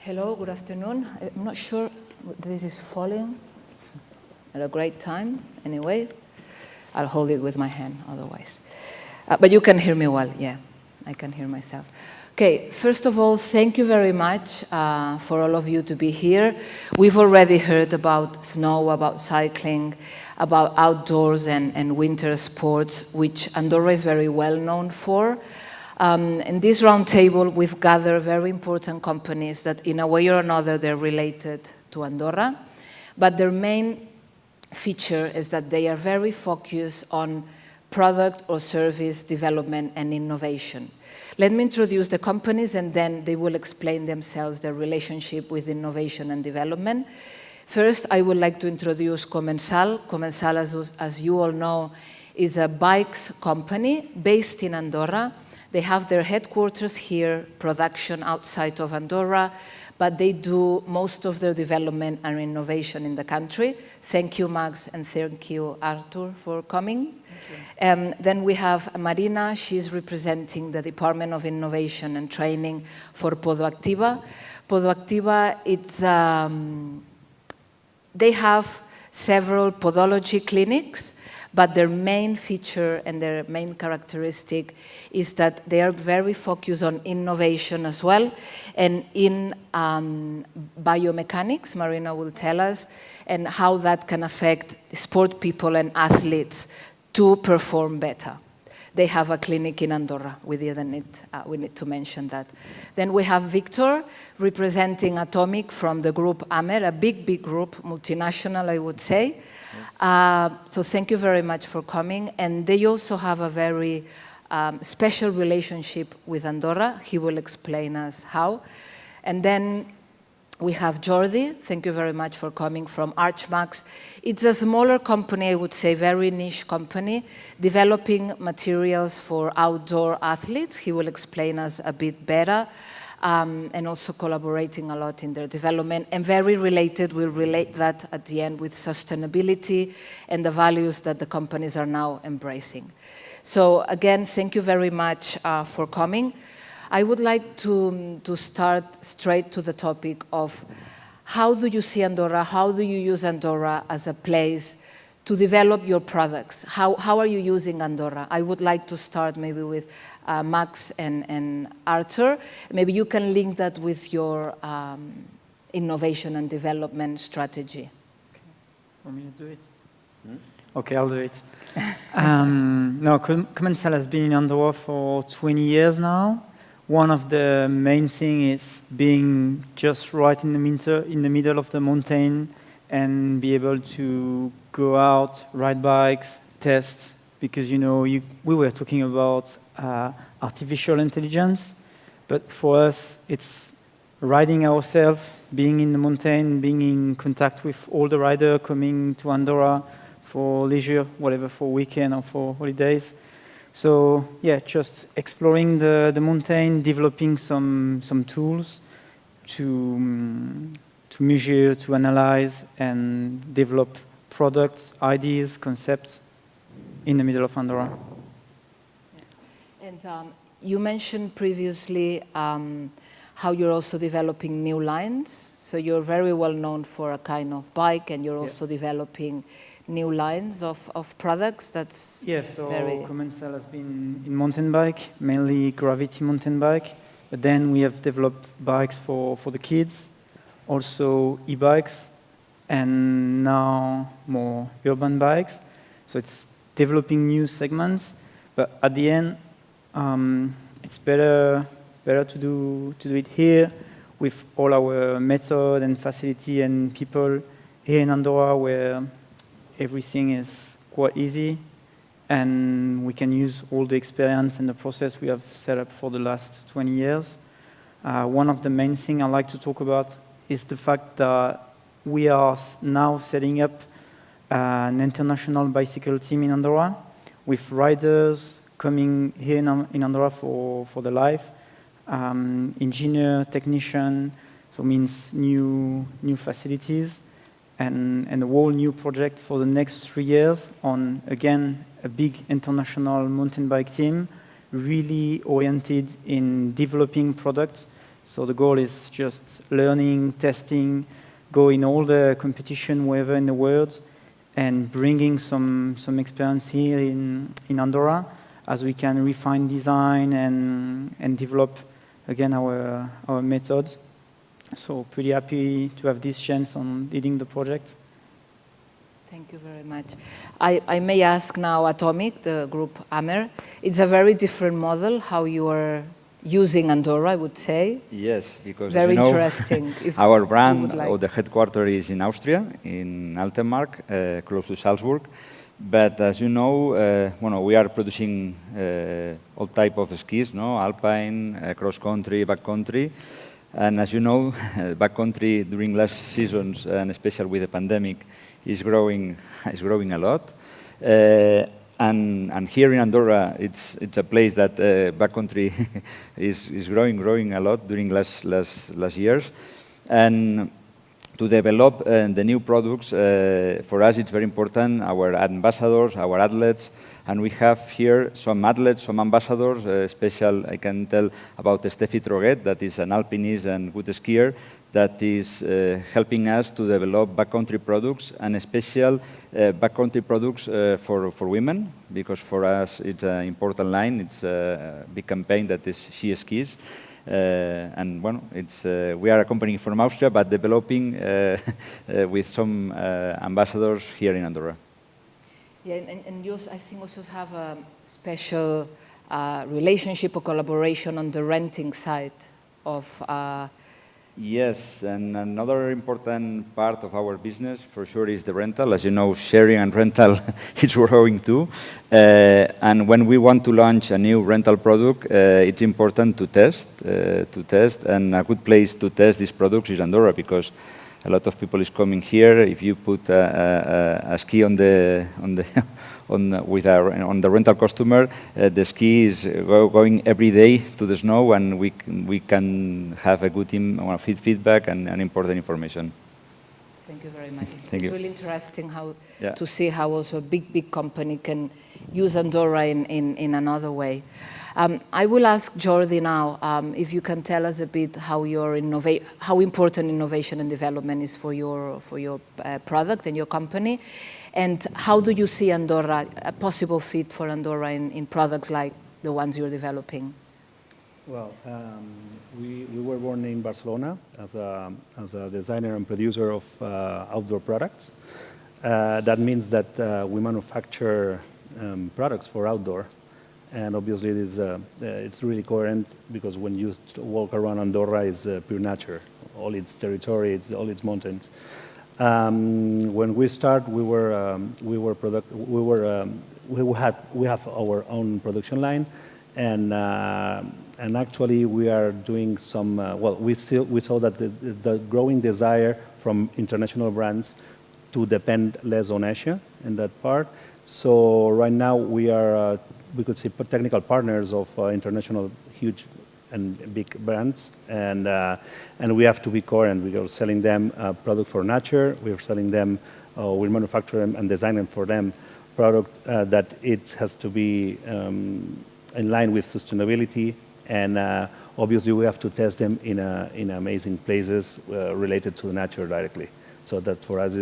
Hello, good afternoon. I'm not sure this is falling at a great time. Anyway, I'll hold it with my hand otherwise. But you can hear me well, yeah. I can hear myself. Okay, first of all, thank you very much for all of you to be here. We've already heard about snow, about cycling, about outdoors and winter sports, which Andorra is very well known for. In this roundtable, we've gathered very important companies that in a way or another they're related to Andorra, but their main feature is that they are very focused on product or service development and innovation. Let me introduce the companies and then they will explain themselves, their relationship with innovation and development. First, I would like to introduce Commençal. Commençal, as you all know, is a bikes company based in Andorra. They have their headquarters here, production outside of Andorra, but they do most of their development and innovation in the country. Thank you, Max, and thank you, Arthur, for coming. Then we have Marina. She's representing the Department of Innovation and Training for Podoactiva. Podoactiva, they have several podology clinics, but their main feature and their main characteristic is that they are very focused on innovation as well, and in biomechanics, Marina will tell us, and how that can affect sport people and athletes to perform better. They have a clinic in Andorra. We need to mention that. Then we have Víctor, representing Atomic from the group Amer, a big group, multinational, I would say. So thank you very much for coming. And they also have a very special relationship with Andorra. He will explain us how. And then we have Jordi. Thank you very much for coming from Archmax. It's a smaller company, I would say, very niche company, developing materials for outdoor athletes. He will explain us a bit better. And also collaborating a lot in their development, and very related, we'll relate that at the end with sustainability and the values that the companies are now embracing. So again, thank you very much for coming. I would like to start straight to the topic of how do you see Andorra, how do you use Andorra as a place to develop your products? How are you using Andorra? I would like to start maybe with Max and Arthur. Maybe you can link that with your innovation and development strategy. Okay. Want me to do it? Okay, I'll do it. No, Commençal has been in Andorra for 20 years now. One of the main things is being just right in the middle of the mountain and be able to go out, ride bikes, test, because we were talking about artificial intelligence, but for us it's riding ourselves, being in the mountain, being in contact with all the riders coming to Andorra for leisure, whatever, for weekend or for holidays. So yeah, just exploring the mountain, developing some tools to measure, to analyze, and develop products, ideas, concepts in the middle of Andorra. And you mentioned previously how you're also developing new lines. So you're very well known for a kind of bike, and you're also developing new lines of products. That's so Commençal has been in mountain bike, mainly gravity mountain bike, but then we have developed bikes for the kids, also e-bikes, and now more urban bikes. So it's developing new segments, but at the end, it's better to do it here with all our method and facility and people here in Andorra, where everything is quite easy, and we can use all the experience and the process we have set up for the last 20 years. One of the main things I like to talk about is the fact that we are now setting up an international bicycle team in Andorra with riders coming here in Andorra for the life, engineer, technician, so means new facilities, and a whole new project for the next 3 years on, again, a big international mountain bike team, really oriented in developing products So the goal is just learning, testing, go in all the competition wherever in the world, and bringing some experience here in Andorra, as we can refine design and develop again our methods. So pretty happy to have this chance on leading the project. Thank you very much. I may ask now Atomic, the group Amer. It's a very different model, how you are using Andorra, I would say. Yes, because very as you know, interesting. our brand or the headquarters is in Austria, in Altenmark, close to Salzburg. But as you know, we are producing all type of skis, no? Alpine, cross-country, backcountry. And as you know, backcountry during last seasons, and especially with the pandemic, is growing a lot. And here in Andorra, it's a place that backcountry is growing a lot during last years. And to develop the new products, for us it's very important, our ambassadors, our athletes, and we have here some athletes, some ambassadors, special, I can tell about Steffi Troguet, that is an alpinist and good skier, that is helping us to develop backcountry products, and special backcountry products for women, because for us it's an important line, it's a big campaign that is She Skis. And we are a company from Austria, but developing with some ambassadors here in Andorra. Yeah, and you, I think, also have a special relationship or collaboration on the renting side of. Yes, and another important part of our business, for sure, is the rental. As you know, sharing and rental is growing too. And when we want to launch a new rental product, it's important to test. And a good place to test these products is Andorra, because a lot of people is coming here. If you put a ski on the rental customer, the ski is going every day to the snow, and we can have a good feedback and important information. Thank you very much. Thank it's you. Really interesting to see how also a big company can use Andorra in another way. I will ask Jordi now if you can tell us a bit how important innovation and development is for your product and your company, and how do you see Andorra, a possible fit for Andorra in products like the ones you're developing? Well, we were born in Barcelona as a designer and producer of outdoor products. That means that we manufacture products for outdoor. And obviously it's really coherent, because when you walk around Andorra, it's pure nature, all its territory, all its mountains. When we start, we have our own production line, and actually we are doing some. We saw that the growing desire from international brands to depend less on Asia in that part. So right now we are. We could say technical partners of international huge and big brands, and we have to be coherent. We are selling them a product for nature. We are selling them, we manufacture them and design them for them product that it has to be in line with sustainability, and obviously we have to test them in amazing places related to nature directly. So that for us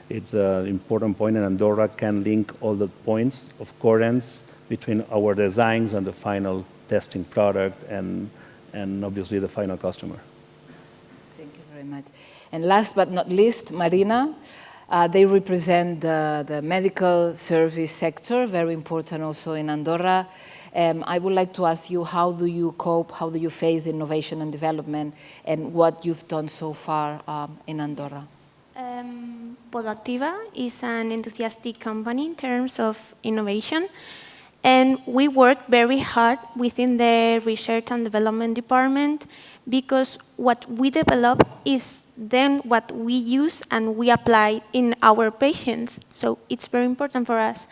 it's an important point, and Andorra can link all the points of coherence between our designs and the final testing product, and obviously the final customer. Thank you very much. And last but not least, Marina. They represent the medical service sector, very important also in Andorra. I would like to ask you, how do you cope, how do you face innovation and development, and what you've done so far in Andorra? Podoactiva is an enthusiastic company in terms of innovation. And we work very hard within the research and development department, because what we develop is then what we use and we apply in our patients. So it's very important for us.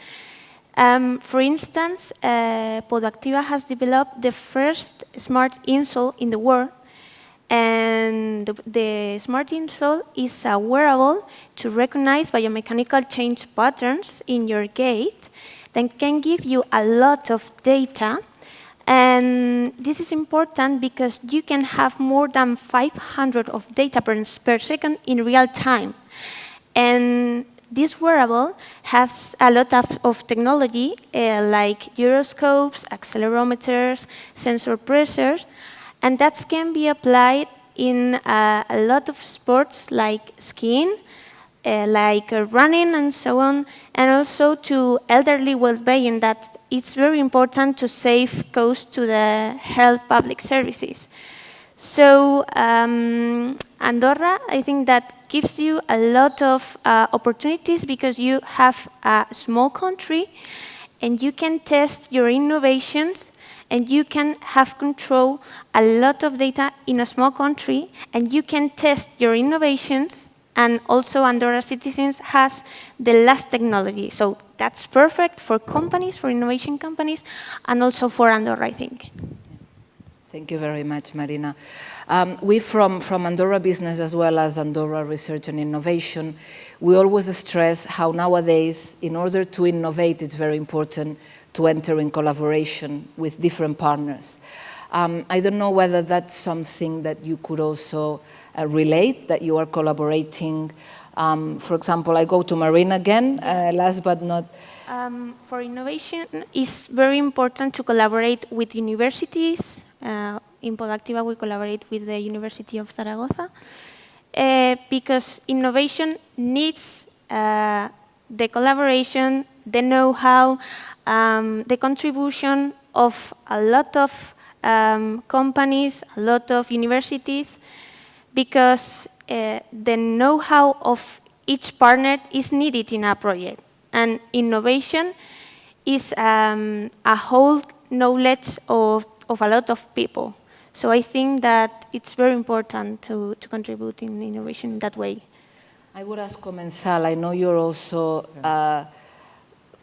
For instance, Podoactiva has developed the first smart insole in the world. And the smart insole is a wearable to recognize biomechanical change patterns in your gait that can give you a lot of data And this is important because you can have more than 500 of data points per second in real time. And this wearable has a lot of technology like gyroscopes, accelerometers, sensor pressures, and that can be applied in a lot of sports like skiing, like running and so on, and also to elderly well-being, that it's very important to save costs to the health public services. So Andorra, I think that gives you a lot of opportunities because you have a small country and you can test your innovations and you can have control a lot of data in a small country and you can test your innovations, and also Andorra citizens has the last technology. So that's perfect for companies, for innovation companies, and also for Andorra, I think. Thank you very much, Marina. We from Andorra Business as well as Andorra Research and Innovation, we always stress how nowadays, in order to innovate, it's very important to enter in collaboration with different partners. I don't know whether that's something that you could also relate, that you are collaborating. For example, I go to Marina again, last but not... For innovation, it's very important to collaborate with universities. In Podoactiva, we collaborate with the University of Zaragoza, because innovation needs the collaboration, the know-how, the contribution of a lot of companies, a lot of universities, because the know-how of each partner is needed in a project. And innovation is a whole knowledge of a lot of people. So I think that it's very important to contribute in innovation in that way. I would ask Commençal, I know you're also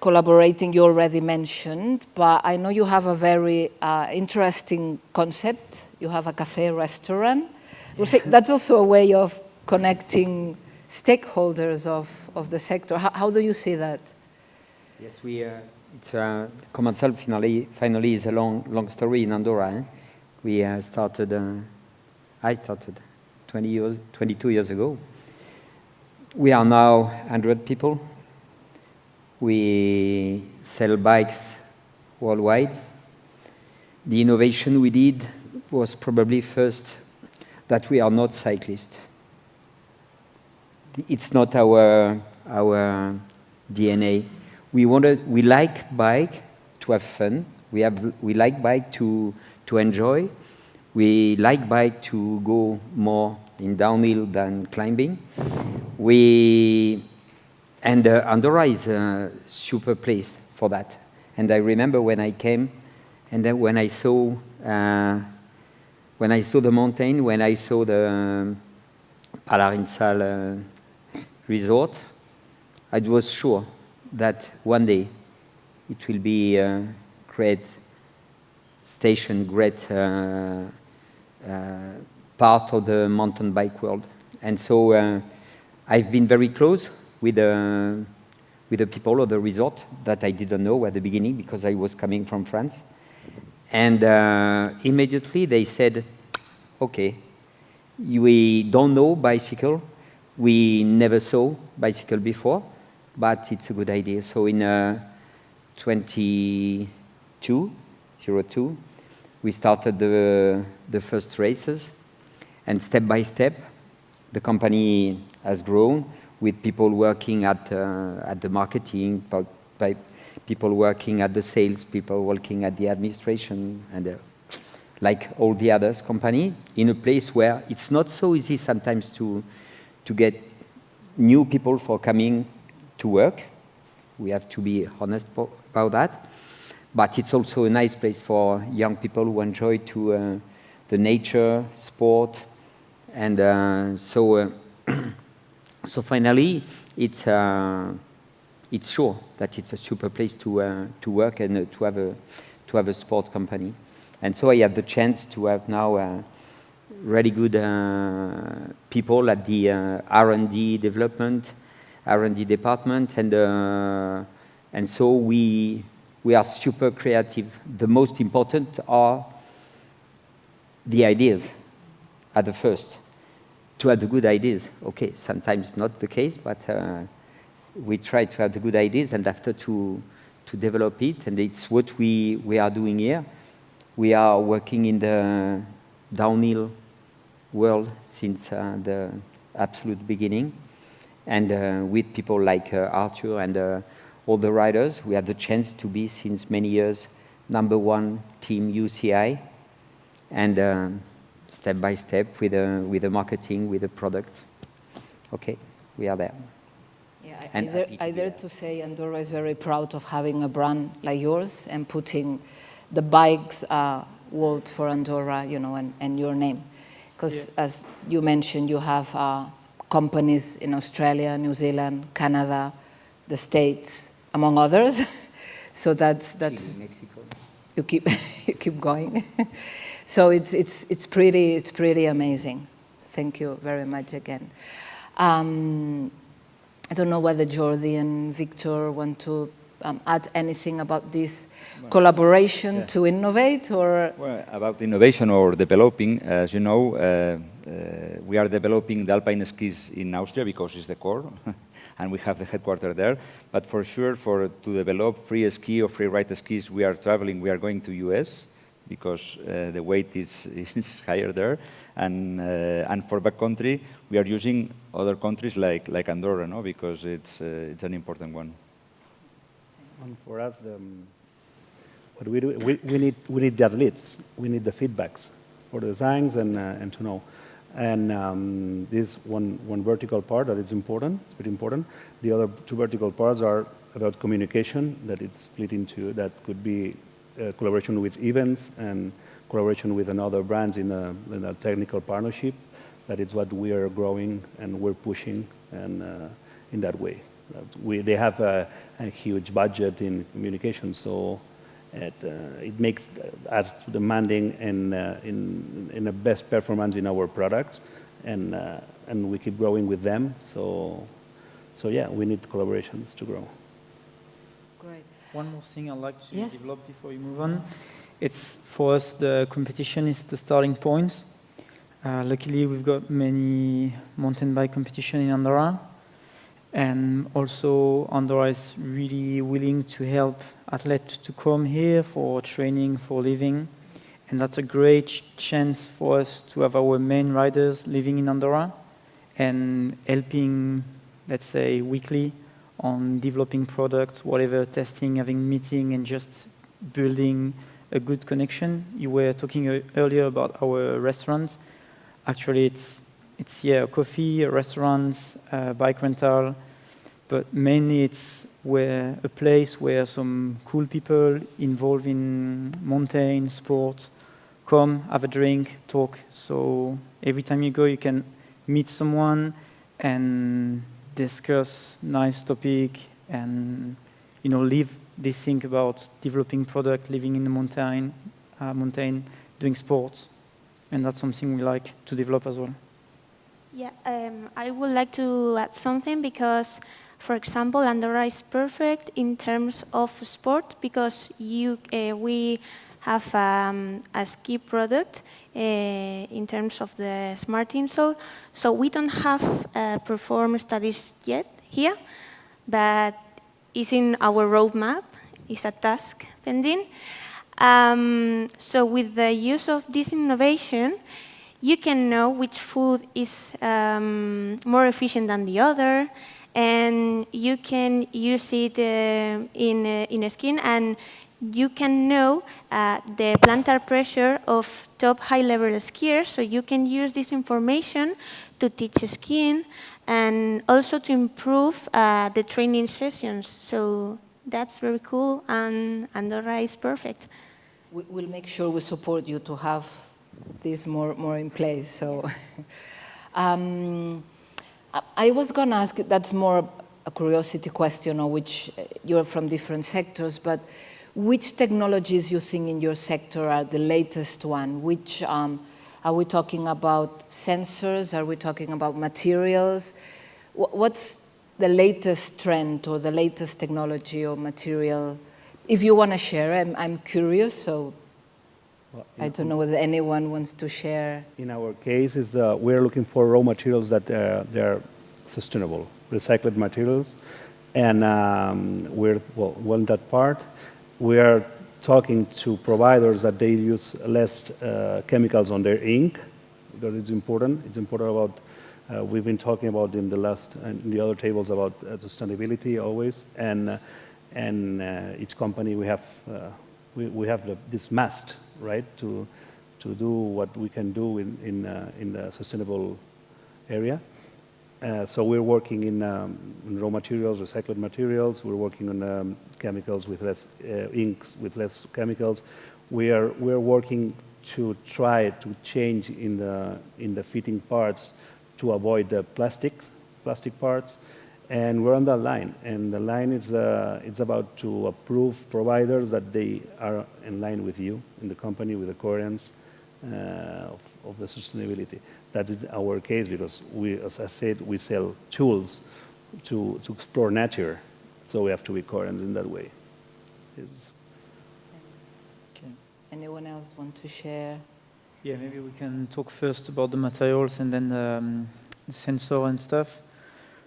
collaborating, you already mentioned, but I know you have a very interesting concept. You have a cafe restaurant. That's also a way of connecting stakeholders of the sector. How do you see that? Yes, it's Commençal finally is a long story in Andorra. Eh? We started, I started 22 years ago. We are now 100 people. We sell bikes worldwide. The innovation we did was probably first that we are not cyclists. It's not our DNA. We like bike to have fun. We like bike to enjoy. We like bike to go more in downhill than climbing. And Andorra is a super place for that. And I remember when I came, and then when I saw the mountain, when I saw the Commençal resort, I was sure that one day it will be a great station, great part of the mountain bike world. And so I've been very close with the people of the resort that I didn't know at the beginning because I was coming from France. And immediately they said, okay, we don't know bicycle. We never saw bicycle before, but it's a good idea. So in 2002, we started the first races. And step by step, the company has grown with people working at the marketing, by people working at the sales, people working at the administration, and like all the others company, in a place where it's not so easy sometimes to get new people for coming to work. We have to be honest about that. But it's also a nice place for young people who enjoy to the nature, sport, and so finally, it's sure that it's a super place to work and to have a sport company. And so I had the chance to have now really good people at the R&D development, R&D department, and so we we are super creative. The most important are the ideas at the first. To have the good ideas. Okay, sometimes not the case, but we try to have the good ideas and after to develop it, and it's what we are doing here. We are working in the downhill world since the absolute beginning, and with people like Arthur and all the riders, we have the chance to be since many years #1 team UCI, and step by step with the marketing, with the product. Okay, we are there. Yeah, I dare to say Andorra is very proud of having a brand like yours and putting the bikes world for Andorra, you know, and your name. Because as you mentioned, you have companies in Australia, New Zealand, Canada, the States, among others. So that's Mexico. You keep going. So it's pretty amazing. Thank you very much again. I don't know whether Jordi and Víctor want to add anything about this collaboration to innovate, or? Well, about innovation or developing, as you know, we are developing the alpine skis in Austria because it's the core, and we have the headquarters there. But for sure, to develop free ski or free ride skis, we are going to US because the weight is higher there, and for backcountry, we are using other countries like Andorra, no, because it's an important one. And for us, what we do, we need the athletes, we need the feedbacks for the designs and to know. And this one vertical part that is important, it's very important. The other two vertical parts are about communication, that it's split into, that could be collaboration with events and collaboration with another brands in a technical partnership. That is what we are growing and we're pushing, and in that way. They have a huge budget in communication, so it makes us demanding in the best performance in our products, and we keep growing with them. So yeah, we need collaborations to grow. Great. One more thing I'd like to Yes. develop before you move on. It's, for us, the competition is the starting point. Luckily, we've got many mountain bike competition in Andorra. And also, Andorra is really willing to help athletes to come here for training, for living. And that's a great chance for us to have our main riders living in Andorra and helping, let's say, weekly on developing products, whatever, testing, having meeting, and just building a good connection. You were talking earlier about our restaurants. Actually, it's coffee, restaurants, bike rental, but mainly it's a place where some cool people involved in mountain sports come, have a drink, talk. So every time you go, you can meet someone and discuss nice topic, and live this thing about developing product, living in the mountain, doing sports, and that's something we like to develop as well. Yeah, I would like to add something because, for example, Andorra is perfect in terms of sport because we have a ski product in terms of the smart insole. So we don't have performance studies yet here, but it's in our roadmap. It's a task pending. So with the use of this innovation, you can know which food is more efficient than the other, and you can use it in a skin, and you can know the plantar pressure of top high-level skiers, so you can use this information to teach skiing and also to improve the training sessions. So that's very cool, and Andorra is perfect. We'll make sure we support you to have this more in place. So I was going to ask, that's more a curiosity question, or which you're from different sectors, but which technologies you think in your sector are the latest one? Which are we talking about sensors? Are we talking about materials? What's the latest trend or the latest technology or material if you want to share, I'm curious, so Well, I don't know whether anyone wants to share. In our case, we're looking for raw materials that they're sustainable, recycled materials, and we're well in that part. We are talking to providers that they use less chemicals on their ink, because it's important. It's important about. We've been talking about in the other tables about sustainability always, and each company we have this must, right, to do what we can do in the sustainable area. So we're working in raw materials, recycled materials. We're working on chemicals with less inks with less chemicals. We're working to try to change in the fitting parts to avoid the plastic parts, and we're on that line. And the line is it's about to approve providers that they are in line with you in the company with the coherence of the sustainability. That is our case because we, as I said, we sell tools to explore nature, so we have to be coherent in that way. Okay. Anyone else want to share? Yeah, maybe we can talk first about the materials and then the sensor and stuff.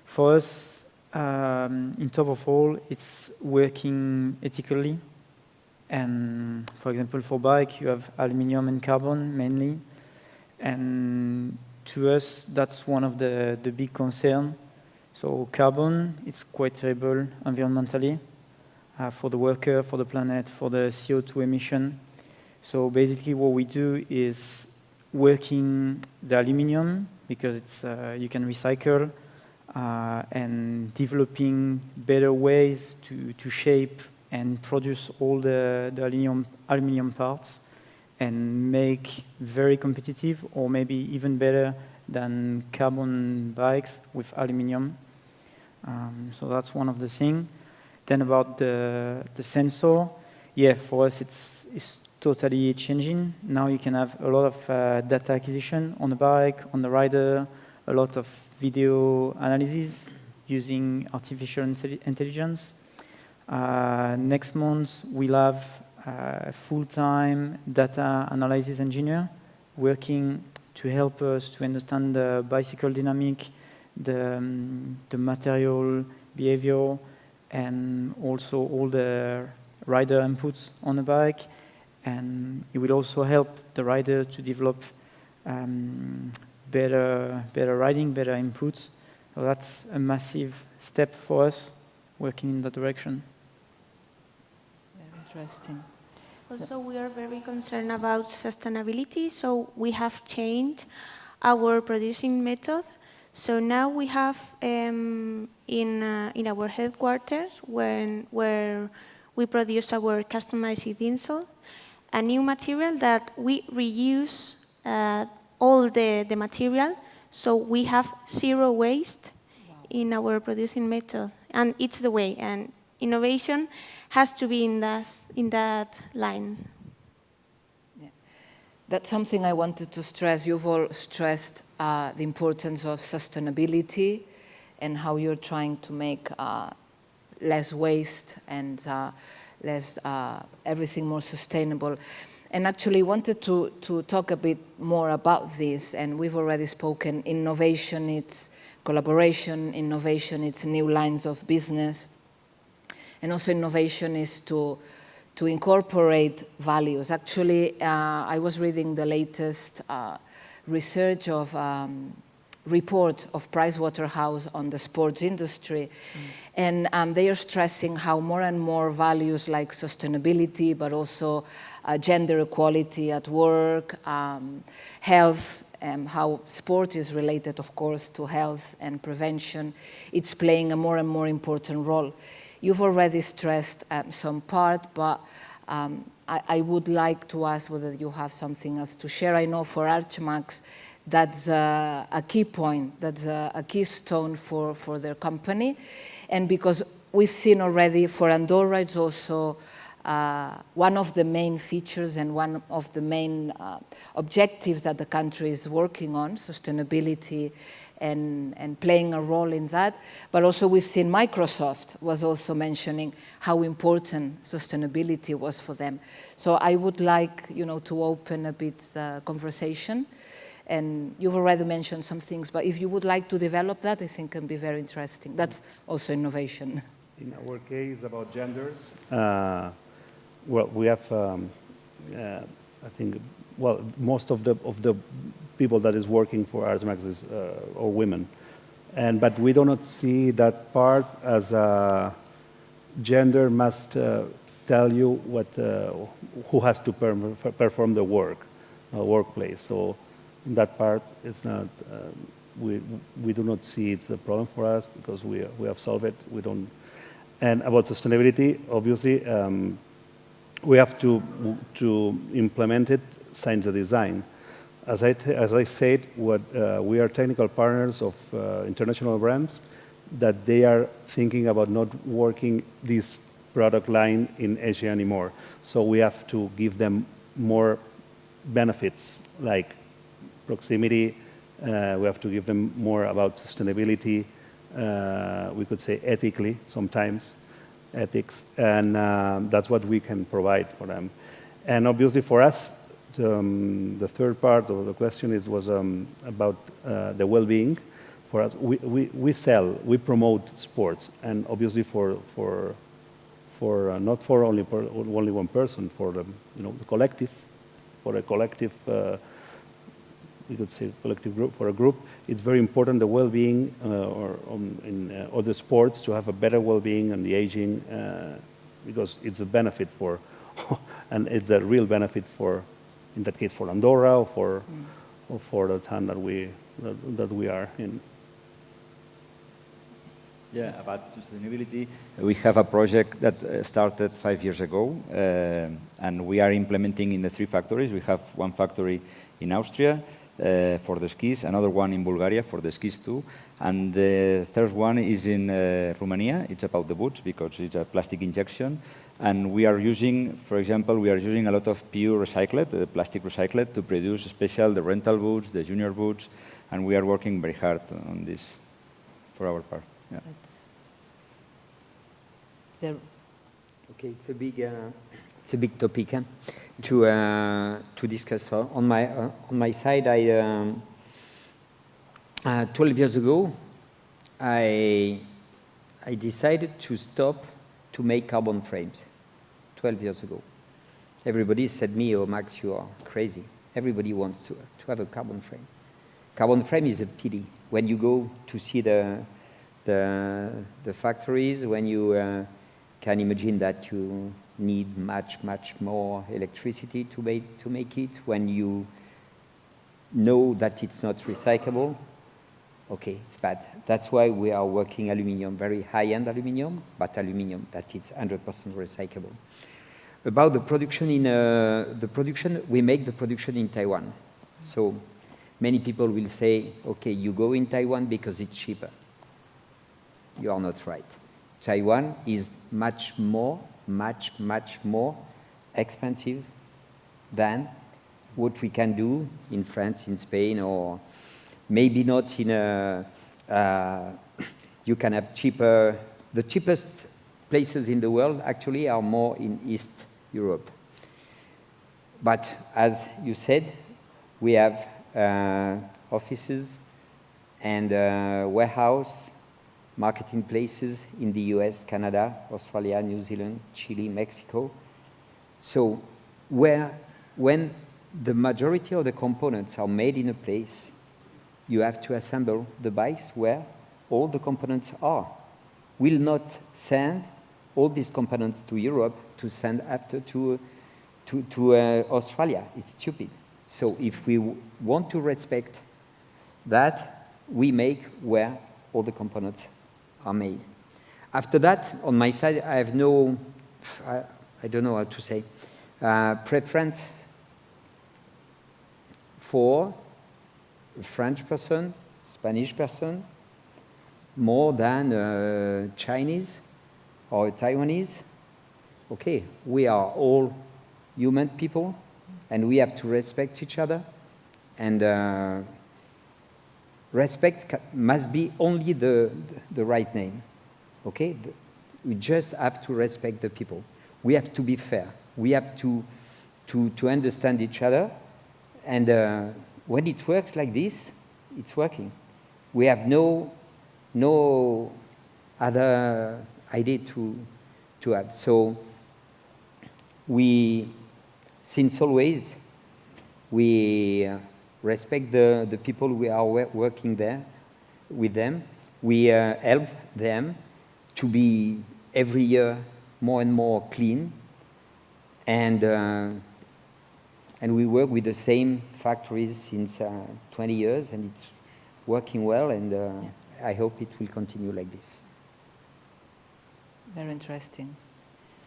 For us, in top of all, it's working ethically. And for example, for bike, you have aluminium and carbon mainly. And to us, that's one of the big concerns. So carbon, it's quite terrible environmentally for the worker, for the planet, for the CO2 emission. So basically what we do is working the aluminium because it's you can recycle and developing better ways to shape and produce all the aluminium parts and make very competitive or maybe even better than carbon bikes with aluminium. So that's one of the things. Then about the sensor, yeah, for us it's totally changing. Now you can have a lot of data acquisition on the bike, on the rider, a lot of video analysis using artificial intelligence. Next month, we'll have a full-time data analysis engineer working to help us to understand the bicycle dynamic, the material behavior, and also all the rider inputs on the bike. And it will also help the rider to develop better riding, better inputs. So that's a massive step for us working in that direction. Very interesting. Also, we are very concerned about sustainability, so we have changed our producing method. So now we have in our headquarters, where we produce our customized insole, a new material that we reuse all the material, so we have zero waste in our producing method, and it's the way. And innovation has to be in that line. Yeah. That's something I wanted to stress. You've all stressed the importance of sustainability and how you're trying to make less waste and less everything more sustainable. And actually wanted to talk a bit more about this, and we've already spoken. Innovation, it's collaboration. Innovation, it's new lines of business. And also innovation is to incorporate values. Actually, I was reading the latest research of report of Pricewaterhouse on the sports industry. And they are stressing how more and more values like sustainability, but also gender equality at work, health, how sport is related, of course, to health and prevention. It's playing a more and more important role. You've already stressed some part, but I would like to ask whether you have something else to share. I know for Archmax, that's a key point, that's a keystone for their company. And because we've seen already for Andorra, it's also one of the main features and one of the main objectives that the country is working on, sustainability and playing a role in that. But also we've seen Microsoft was also mentioning how important sustainability was for them. So I would like, to open a bit conversation. And you've already mentioned some things, but if you would like to develop that, I think can be very interesting. That's also innovation. In our case, about genders, well, we have, I think, well, most of the people that is working for ASMAX is are women, but we do not see that part as a gender must tell you what who has to perform the workplace. So in that part, it's not. We do not see it's a problem for us because we have solved it. We don't. And about sustainability, obviously, we have to implement it since the design. As I said, we are technical partners of international brands that they are thinking about not working this product line in Asia anymore. So we have to give them more benefits like proximity. We have to give them more about sustainability. We could say ethically sometimes, ethics, and that's what we can provide for them. And obviously for us, the third part of the question was about the well-being. For us, we promote sports, and obviously for not for only one person, for the the collective, for a collective. We could say collective group, for a group, it's very important the well-being in other sports to have a better well-being and the aging because it's a benefit for, and it's a real benefit for, in that case, for Andorra or for the town that we are in. Yeah, about sustainability, we have a project that started 5 years ago, and we are implementing in the 3 factories. We have one factory in Austria, for the skis, another one in Bulgaria for the skis too, and the third one is in Romania. It's about the boots because it's a plastic injection, and we are using, for example, a lot of pure recycled, plastic recycled, to produce the rental boots, the junior boots, and we are working very hard on this for our part. Yeah. Okay, it's a big topic to discuss. On my side, 12 years ago, I decided to stop to make carbon frames. 12 years ago, everybody said me, "Oh, Max, you are crazy. Everybody wants to have a carbon frame. Carbon frame is a pity. When you go to see the factories, when you can imagine that you need much more electricity to make it, when you know that it's not recyclable, okay, it's bad. That's why we are working aluminium, very high-end aluminium, but aluminium that is 100% recyclable. About the production we make the production in Taiwan. So many people will say, okay, you go in Taiwan because it's cheaper. You are not right. Taiwan is much more expensive than what we can do in France, in Spain, or maybe not in you can have cheaper. The cheapest places in the world actually are more in East Europe. But as you said, we have offices and warehouse, marketing places in the US, Canada, Australia, New Zealand, Chile, Mexico. So when the majority of the components are made in a place, you have to assemble the bikes where all the components are. We'll not send all these components to Europe to send after to Australia. It's stupid. So if we want to respect that, we make where all the components are made. After that, on my side, I have no, I don't know how to say, preference for a French person, Spanish person, more than Chinese or Taiwanese. Okay, we are all human people, and we have to respect each other. And respect must be only the right name, okay? We just have to respect the people. We have to be fair. We have to understand each other. And when it works like this, it's working. We have no other idea to add. So we, since always, we respect the people we are working there with them. We help them to be every year more and more clean, and we work with the same factories since 20 years, and it's working well, and I hope it will continue like this. Very interesting.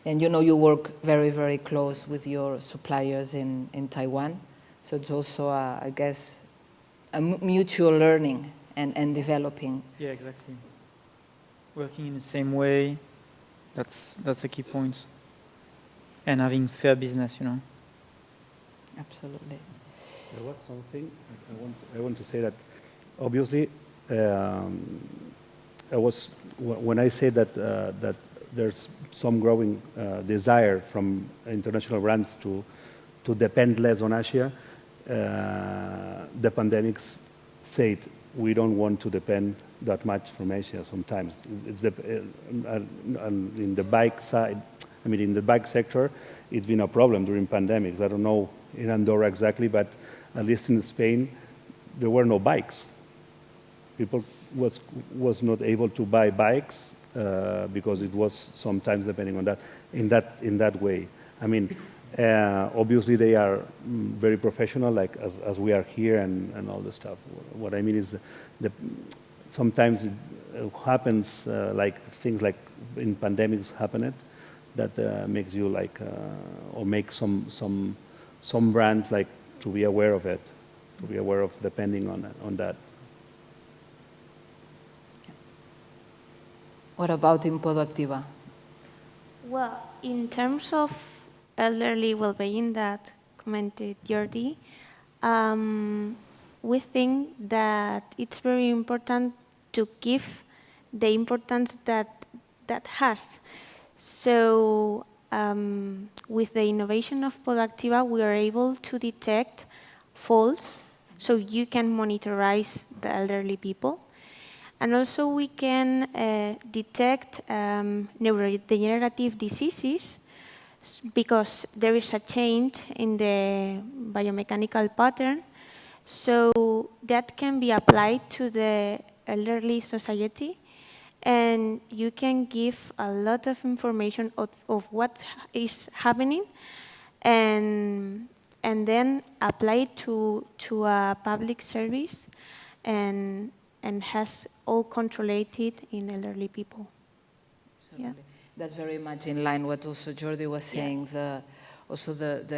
And you know, you work very, very close with your suppliers in Taiwan, so it's also, I guess, a mutual learning and developing. Yeah, exactly. Working in the same way, that's a key point. And having fair business, you know. Absolutely. There was something I want to say that obviously when I say that there's some growing desire from international brands to depend less on Asia, the pandemics said we don't want to depend that much from Asia sometimes. It's in the bike side, I mean, in the bike sector, it's been a problem during pandemics. I don't know in Andorra exactly, but at least in Spain, there were no bikes. People was not able to buy bikes because it was sometimes depending on that, in that way. I mean, obviously they are very professional, like as we are here and all the stuff. What I mean is sometimes it happens like things like in pandemics happened that makes you like or make some brands like to be aware of it, to be aware of depending on that. What about in Podoactiva? Well, in terms of elderly well-being that commented Jordi, we think that it's very important to give the importance that has. So with the innovation of Podoactiva, we are able to detect faults, so you can monitorize the elderly people. And also we can detect neurodegenerative diseases because there is a change in the biomechanical pattern. So that can be applied to the elderly society, and you can give a lot of information of what is happening and then apply it to a public service and has all controlled in elderly people. Absolutely. Yeah. That's very much in line with what also Jordi was saying, the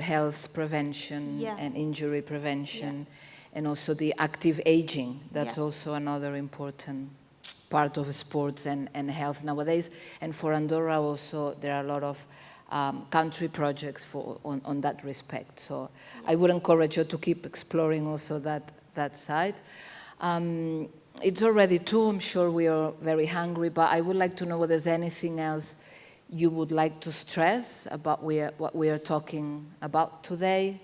health prevention and injury prevention, and also the active aging. That's also another important part of sports and health nowadays. And for Andorra also, there are a lot of country projects on that respect. So I would encourage you to keep exploring also that side. It's already 2, I'm sure we are very hungry, but I would like to know whether there's anything else you would like to stress about what we are talking about today.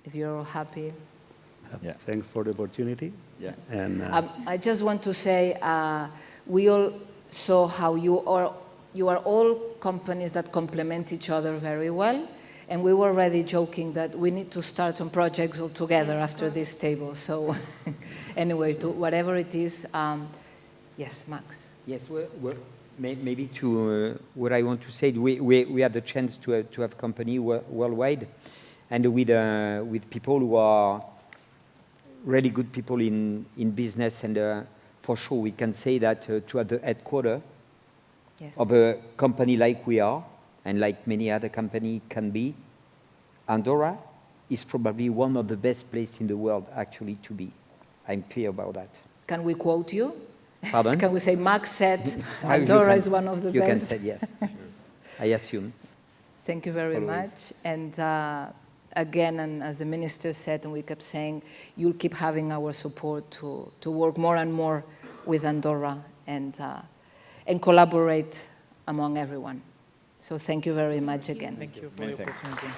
If you're all happy. Yeah. Thanks for the opportunity. Yeah. And I just want to say we all saw how you are all companies that complement each other very well. And we were already joking that we need to start some projects all together after this table. So anyway, whatever it is, yes, Max. Yes, maybe to what I want to say, we had the chance to have company worldwide, and with people who are really good people in business, and for sure we can say that to at the headquarters of a company like we are, and like many other companies can be, Andorra is probably one of the best places in the world actually to be. I'm clear about that. Can we quote you? Pardon? Can we say Max said Andorra is one of the best? You can say yes. Sure. I assume. Thank you very much. And again, and as the minister said, and we kept saying, you'll keep having our support to work more and more with Andorra and collaborate among everyone. So thank you very much again. Thank you for the opportunity.